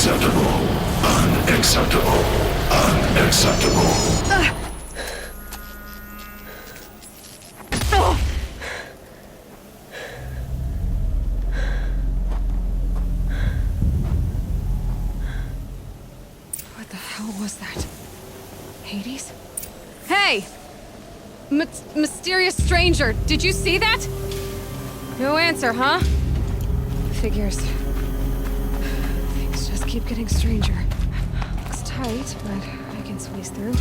Unacceptable. Unacceptable. Unacceptable. What the hell was that? Hades? Hey! Mysterious stranger, did you see that? No answer, huh? Figures. Things just keep getting stranger. Looks tight, but I can squeeze through.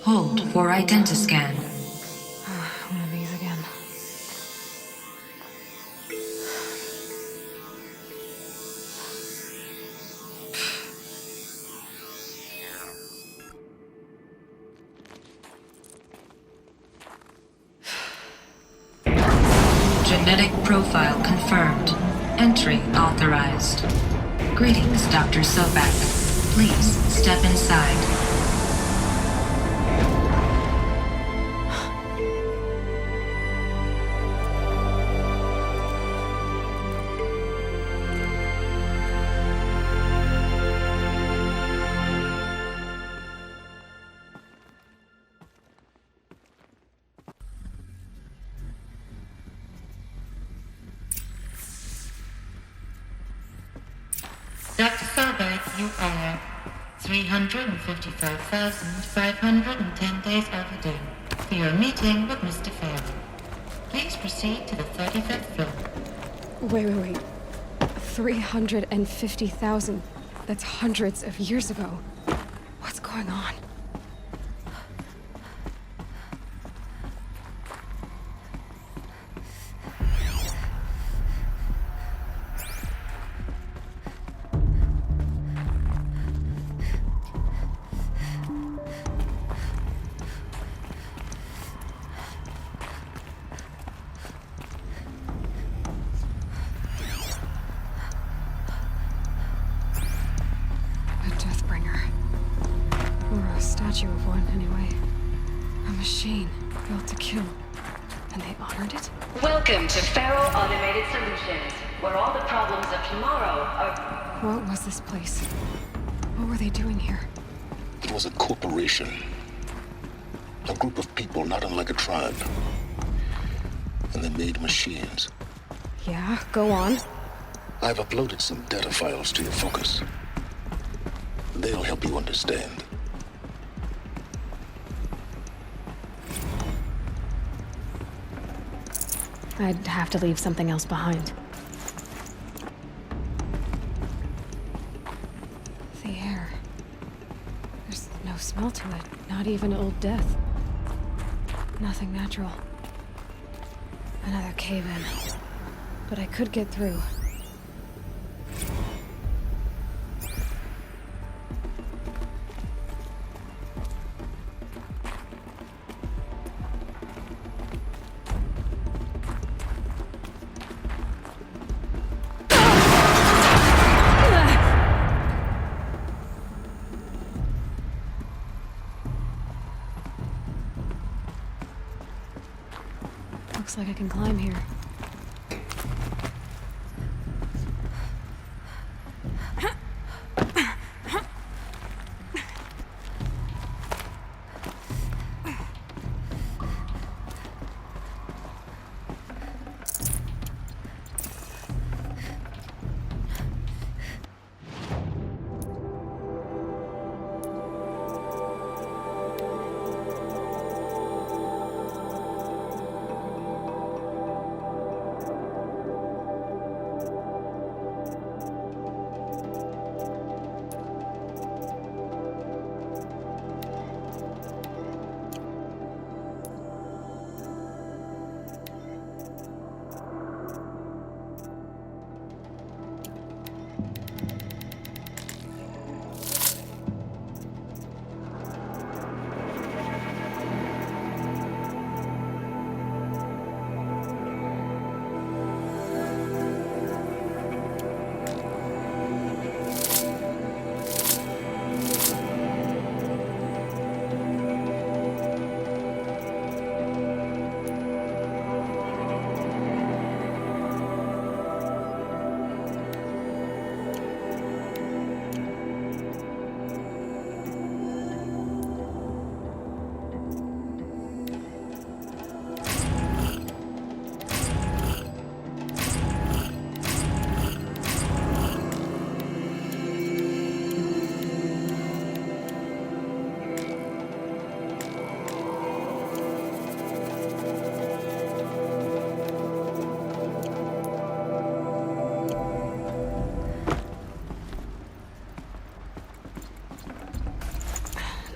Hold for identiscan. One of these again. Genetic profile confirmed. Entry authorized. Greetings, Dr. Sobek. Please step inside. Dr. Sobek, you are 355,510 days overdue for your meeting with Mr. Fair. Please proceed to the 35th floor. Wait. 350,000. That's hundreds of years ago. What's going on? Statue of one, anyway. A machine built to kill. And they honored it? Welcome to Faro Automated Solutions, where all the problems of tomorrow are... What was this place? What were they doing here? It was a corporation. A group of people not unlike a tribe. And they made machines. Yeah, go on. I've uploaded some data files to your focus. They'll help you understand. I'd have to leave something else behind. The air. There's no smell to it, not even old death. Nothing natural. Another cave-in. But I could get through. Looks like I can climb here.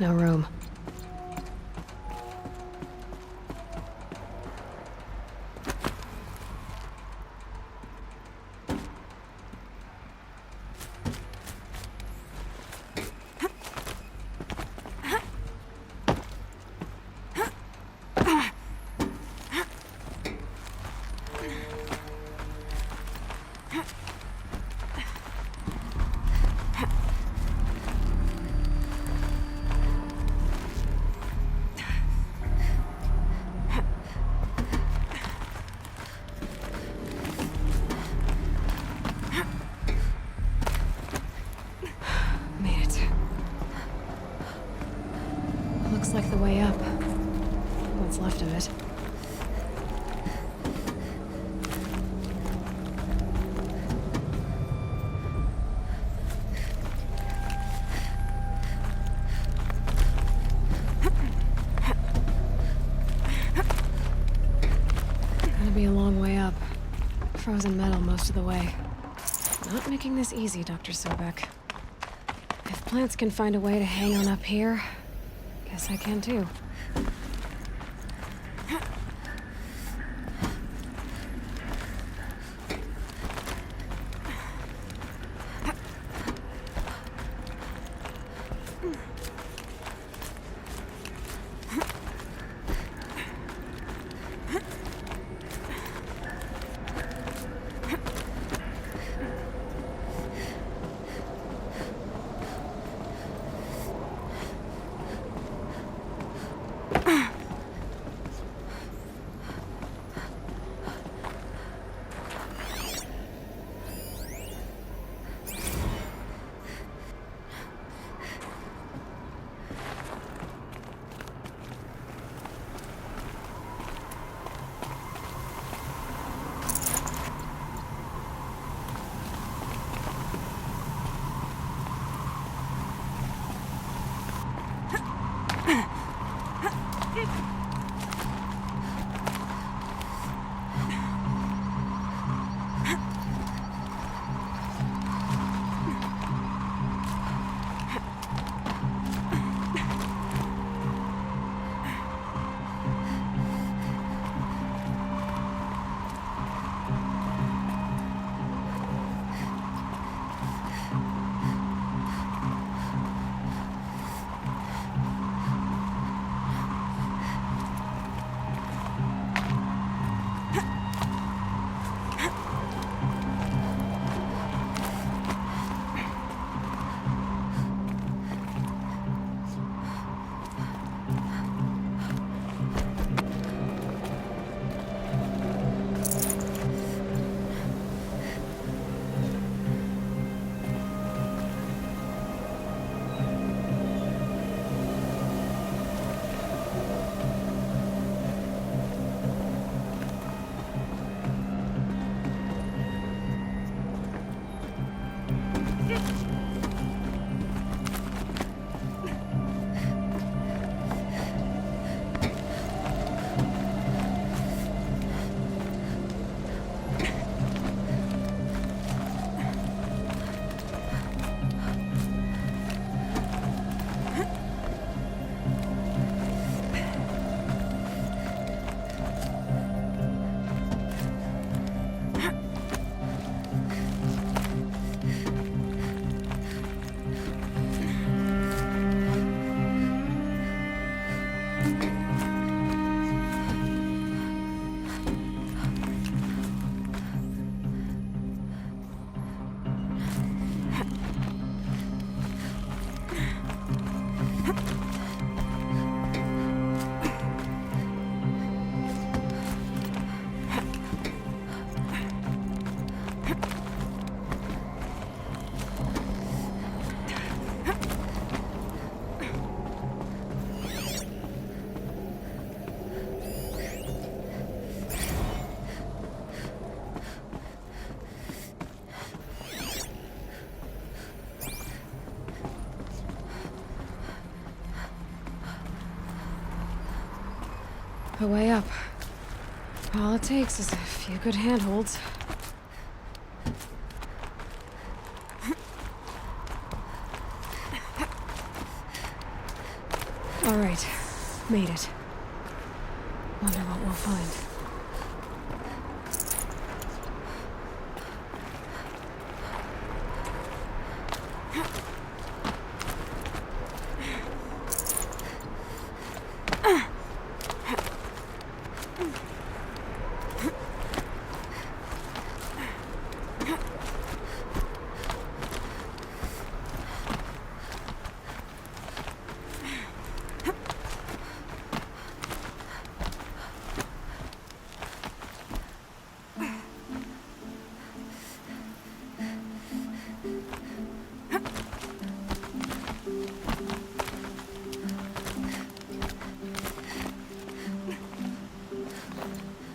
No room. Made it. Looks like the way up. What's left of it. Gonna be a long way up. Frozen metal most of the way. Not making this easy, Dr. Sobek. If plants can find a way to hang on up here, guess I can too. A way up. All it takes is a few good handholds. All right, made it. Wonder what we'll find.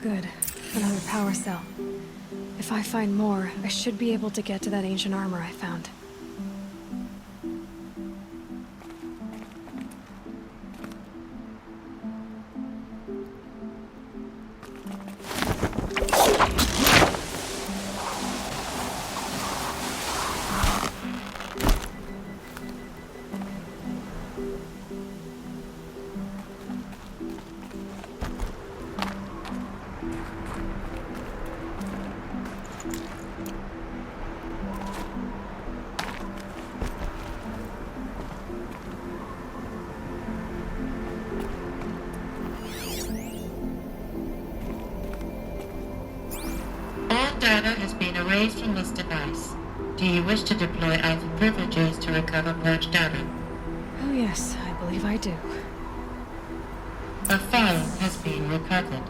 Good. Another power cell. If I find more, I should be able to get to that ancient armor I found. All data has been erased from this device. Do you wish to deploy either privileges to recover purged data? Oh yes, I believe I do. A file has been recovered.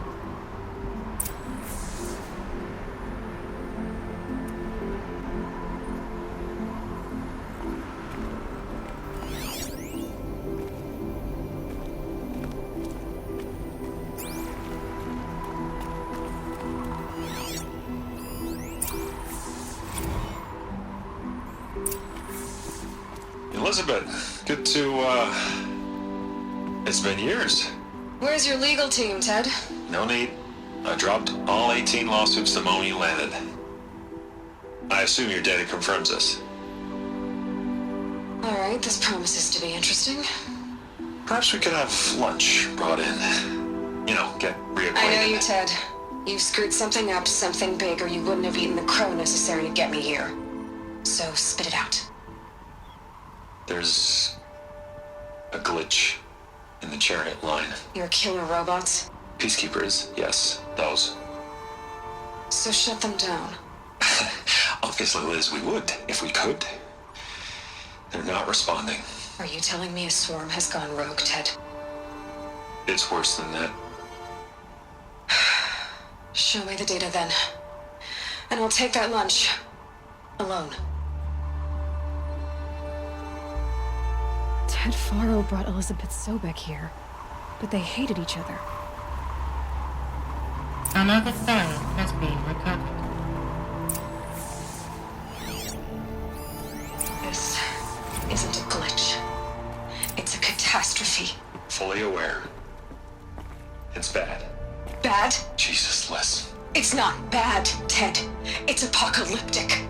Elizabeth, good to, it's been years. Where's your legal team, Ted? No need. I dropped all 18 lawsuits the moment you landed. I assume your data confirms this. Alright, this promises to be interesting. Perhaps we could have lunch brought in. You know, get reacquainted. I know you, Ted. You've screwed something up, something big, or you wouldn't have eaten the crow necessary to get me here. So spit it out. There's a glitch in the chariot line. Your killer robots? Peacekeepers, yes, those. So shut them down. Obviously, Liz, we would, if we could. They're not responding. Are you telling me a swarm has gone rogue, Ted? It's worse than that. Show me the data then. And I'll take that lunch. Alone. Ted Faro brought Elizabeth Sobek here, but they hated each other. Another file has been recovered. This isn't a glitch. It's a catastrophe. Fully aware. It's bad. Bad? Jesus, Liz. It's not bad, Ted. It's apocalyptic.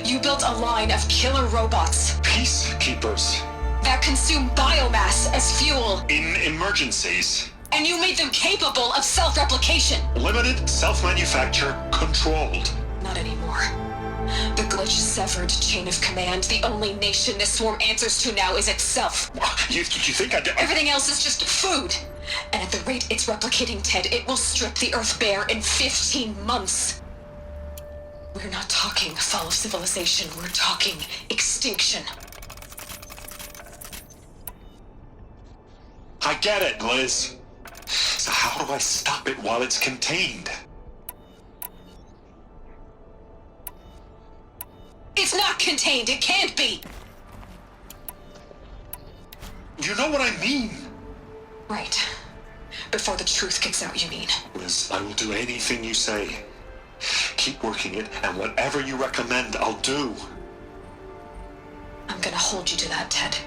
You built a line of killer robots Peacekeepers. that consume biomass as fuel, In emergencies. and you made them capable of self-replication. Limited, self-manufacture, controlled. Not anymore. The glitch severed chain of command. The only nation this swarm answers to now is itself. You think I did? Everything else is just food. And at the rate it's replicating, Ted, it will strip the Earth bare in 15 months. We're not talking fall of civilization. We're talking extinction. I get it, Liz. So how do I stop it while it's contained? It's not contained. It can't be. You know what I mean? Right. Before the truth gets out, you mean? Liz, I will do anything you say. Keep working it, and whatever you recommend, I'll do. I'm gonna hold you to that, Ted.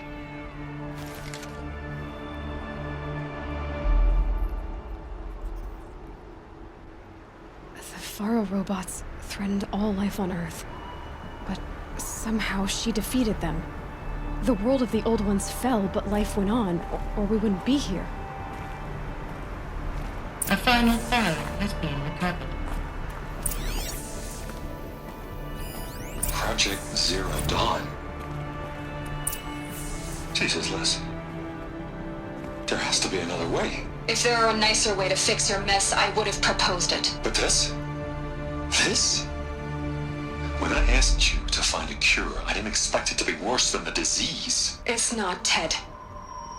The Faro robots threatened all life on Earth. But somehow she defeated them. The world of the Old Ones fell, but life went on, or we wouldn't be here. A final file has been recovered. Project Zero Dawn. Jesus, Liz. There has to be another way. If there were a nicer way to fix your mess, I would have proposed it. But this? This? When I asked you to find a cure, I didn't expect it to be worse than the disease. It's not, Ted.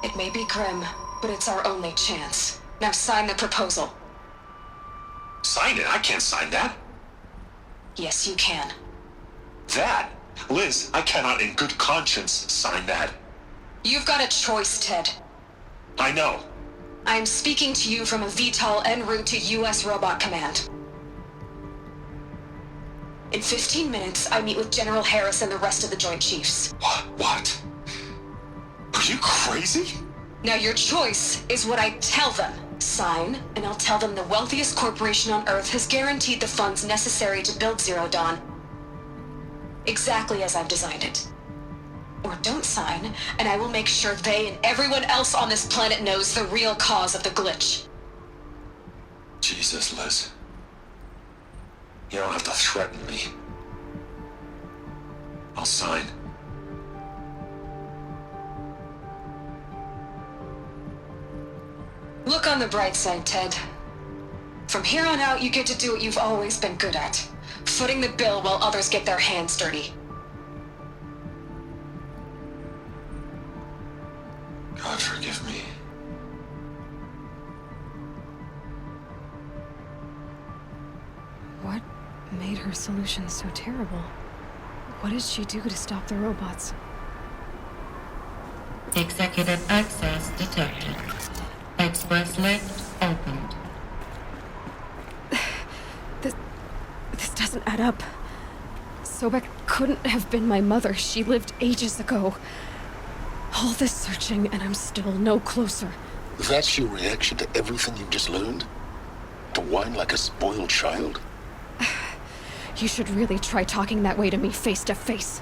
It may be grim, but it's our only chance. Now sign the proposal. Sign it? I can't sign that. Yes, you can. That? Liz, I cannot in good conscience sign that. You've got a choice, Ted. I know. I am speaking to you from a VTOL en route to U.S. Robot Command. In 15 minutes, I meet with General Harris and the rest of the Joint Chiefs. What? Are you crazy? Now your choice is what I tell them. Sign, and I'll tell them the wealthiest corporation on Earth has guaranteed the funds necessary to build Zero Dawn. Exactly as I've designed it. Or don't sign, and I will make sure they and everyone else on this planet knows the real cause of the glitch. Jesus, Liz. You don't have to threaten me. I'll sign. Look on the bright side, Ted. From here on out, you get to do what you've always been good at. Footing the bill while others get their hands dirty. God forgive me. What made her solution so terrible? What did she do to stop the robots? Executive access detected. Express lift opened. This doesn't add up. Sobek couldn't have been my mother. She lived ages ago. All this searching, and I'm still no closer. That's your reaction to everything you've just learned? To whine like a spoiled child? You should really try talking that way to me face to face.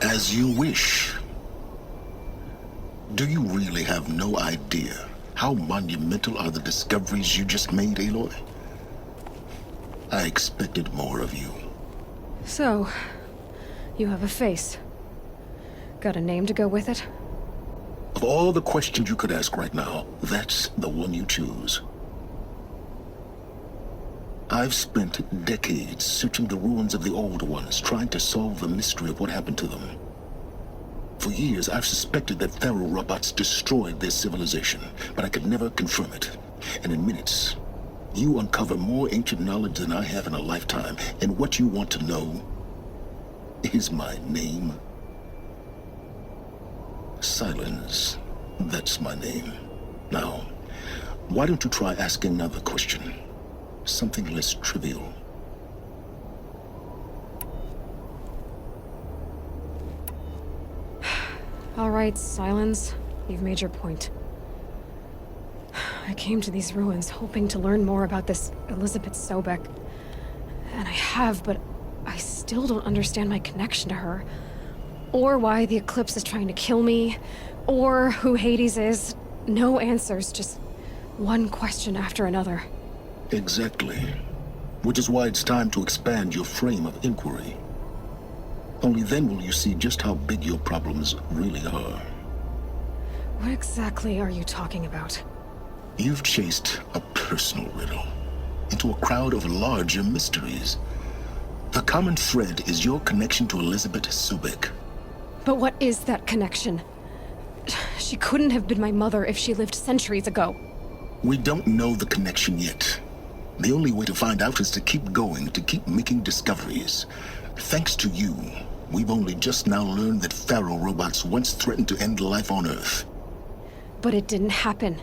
As you wish. Do you really have no idea how monumental are the discoveries you just made, Aloy? I expected more of you. So, you have a face. Got a name to go with it? Of all the questions you could ask right now, that's the one you choose. I've spent decades searching the ruins of the Old Ones, trying to solve the mystery of what happened to them. For years, I've suspected that Faro robots destroyed their civilization, but I could never confirm it. And in minutes, you uncover more ancient knowledge than I have in a lifetime, and what you want to know is my name. Silence. That's my name. Now, why don't you try asking another question? Something less trivial. All right, Silence. You've made your point. I came to these ruins hoping to learn more about this Elizabeth Sobek. And I have, but I still don't understand my connection to her. Or why the Eclipse is trying to kill me. Or who Hades is. No answers, just one question after another. Exactly. Which is why it's time to expand your frame of inquiry. Only then will you see just how big your problems really are. What exactly are you talking about? You've chased a personal riddle into a crowd of larger mysteries. The common thread is your connection to Elizabeth Sobek. But what is that connection? She couldn't have been my mother if she lived centuries ago. We don't know the connection yet. The only way to find out is to keep going, to keep making discoveries. Thanks to you, we've only just now learned that Faro robots once threatened to end life on Earth. But it didn't happen.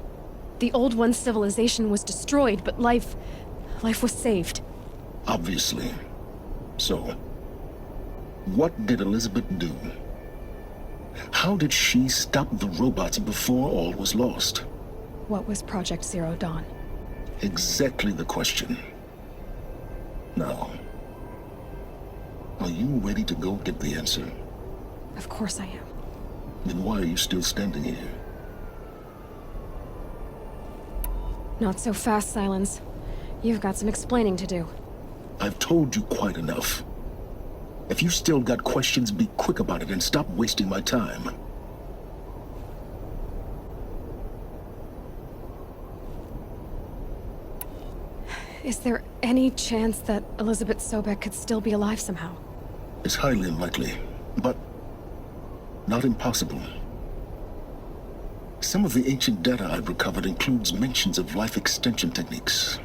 The Old One's civilization was destroyed, but life was saved. Obviously. So, what did Elizabeth do? How did she stop the robots before all was lost? What was Project Zero Dawn? Exactly the question. Now, are you ready to go get the answer? Of course I am. Then why are you still standing here? Not so fast, Silence. You've got some explaining to do. I've told you quite enough. If you still got questions, be quick about it and stop wasting my time. Is there any chance that Elizabeth Sobek could still be alive somehow? It's highly unlikely, but not impossible. Some of the ancient data I've recovered includes mentions of life extension techniques.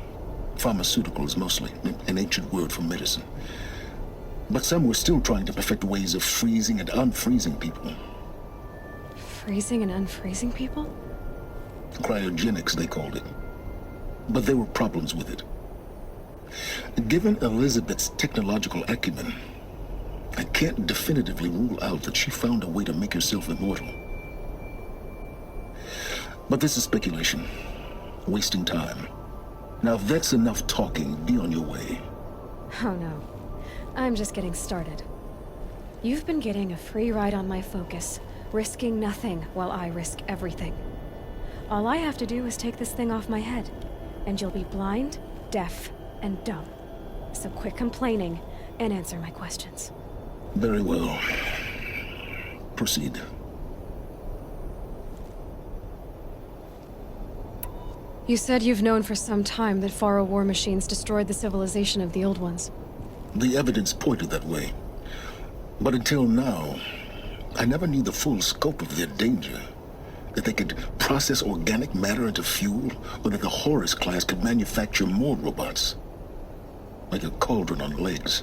Pharmaceuticals, mostly, an ancient word for medicine. But some were still trying to perfect ways of freezing and unfreezing people. Freezing and unfreezing people? Cryogenics, they called it. But there were problems with it. Given Elizabeth's technological acumen, I can't definitively rule out that she found a way to make herself immortal. But this is speculation. Wasting time. Now, if that's enough talking, be on your way. Oh no. I'm just getting started. You've been getting a free ride on my focus, risking nothing while I risk everything. All I have to do is take this thing off my head, and you'll be blind, deaf, and dumb. So quit complaining and answer my questions. Very well. Proceed. You said you've known for some time that Faro war machines destroyed the civilization of the Old Ones. The evidence pointed that way. But until now, I never knew the full scope of their danger. That they could process organic matter into fuel, or that the Horus class could manufacture more robots. Like a cauldron on legs.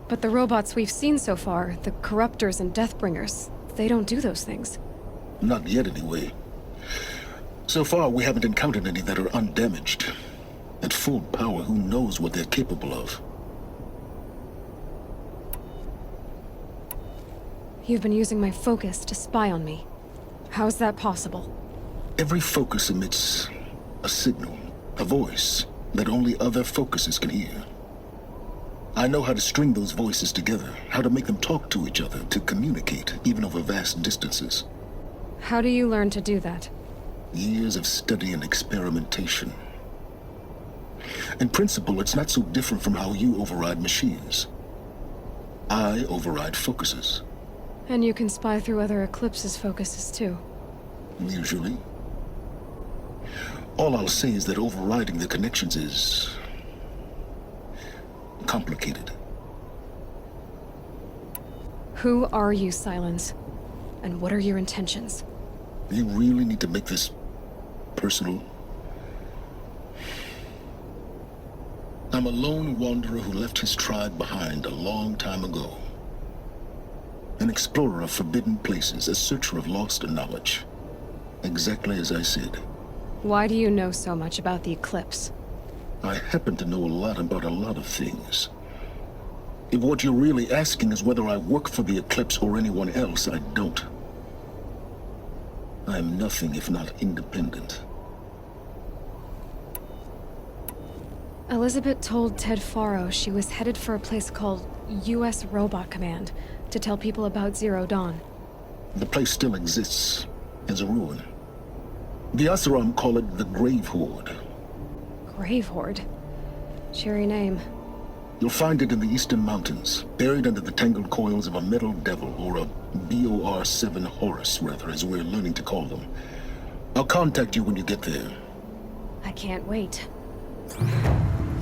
But the robots we've seen so far, the Corruptors and Deathbringers, they don't do those things. Not yet, anyway. So far, we haven't encountered any that are undamaged. At full power, who knows what they're capable of? You've been using my focus to spy on me. How's that possible? Every focus emits a signal, a voice, that only other focuses can hear. I know how to string those voices together, how to make them talk to each other, to communicate, even over vast distances. How do you learn to do that? Years of study and experimentation. In principle, it's not so different from how you override machines. I override focuses. And you can spy through other Eclipse's focuses too. Usually. All I'll say is that overriding the connections is complicated. Who are you, Silence? And what are your intentions? You really need to make this personal? I'm a lone wanderer who left his tribe behind a long time ago. An explorer of forbidden places, a searcher of lost knowledge. Exactly as I said. Why do you know so much about the Eclipse? I happen to know a lot about a lot of things. If what you're really asking is whether I work for the Eclipse or anyone else, I don't. I am nothing if not independent. Elizabeth told Ted Faro she was headed for a place called U.S. Robot Command to tell people about Zero Dawn. The place still exists, as a ruin. The Oseram call it the Grave Horde. Grave Horde? Cheery name. You'll find it in the Eastern Mountains, buried under the tangled coils of a metal devil, or a BOR-7 Horus, rather, as we're learning to call them. I'll contact you when you get there. I can't wait.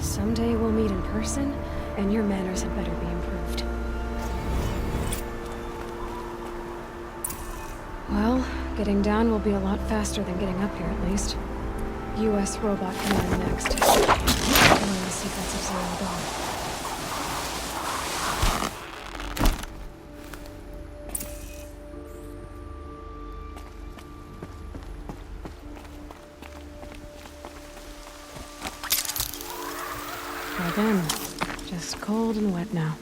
Someday we'll meet in person, and your manners had better be improved. Well, getting down will be a lot faster than getting up here, at least. U.S. Robot Command next. Learn the secrets of Zero Dawn. Again, just cold and wet now.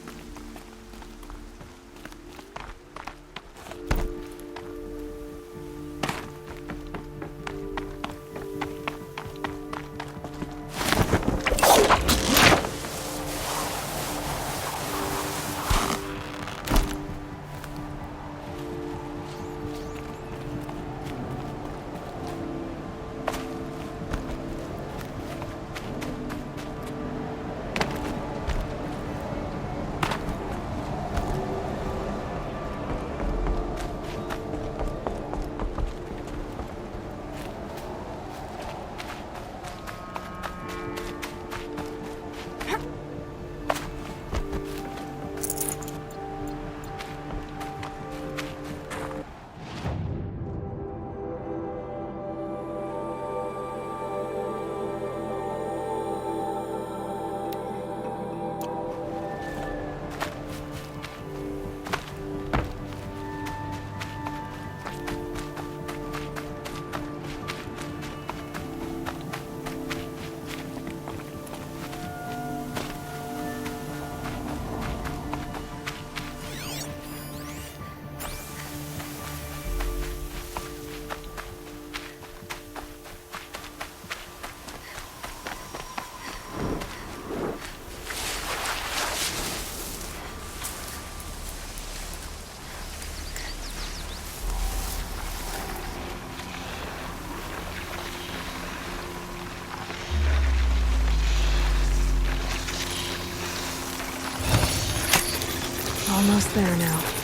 Almost there now.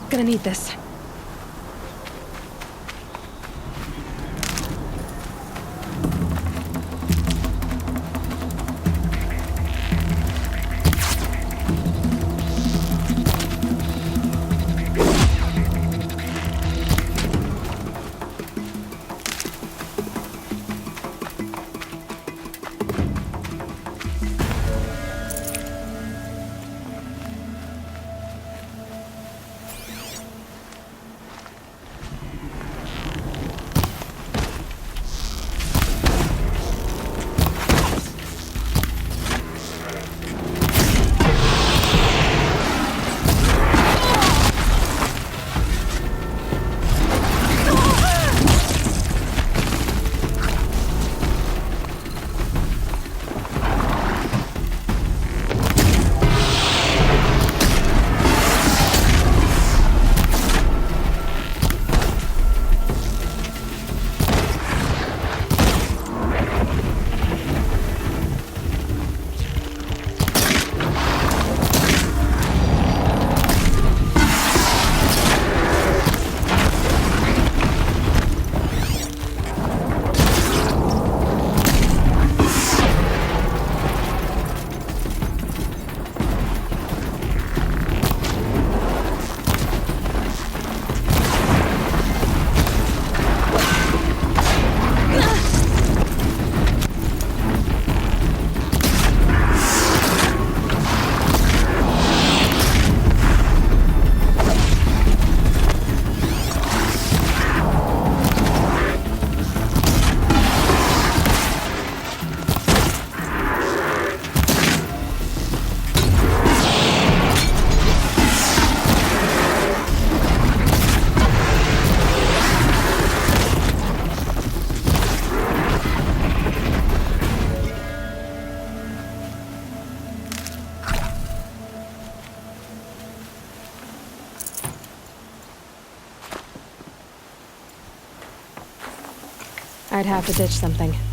Gonna need this. I'd have to ditch something.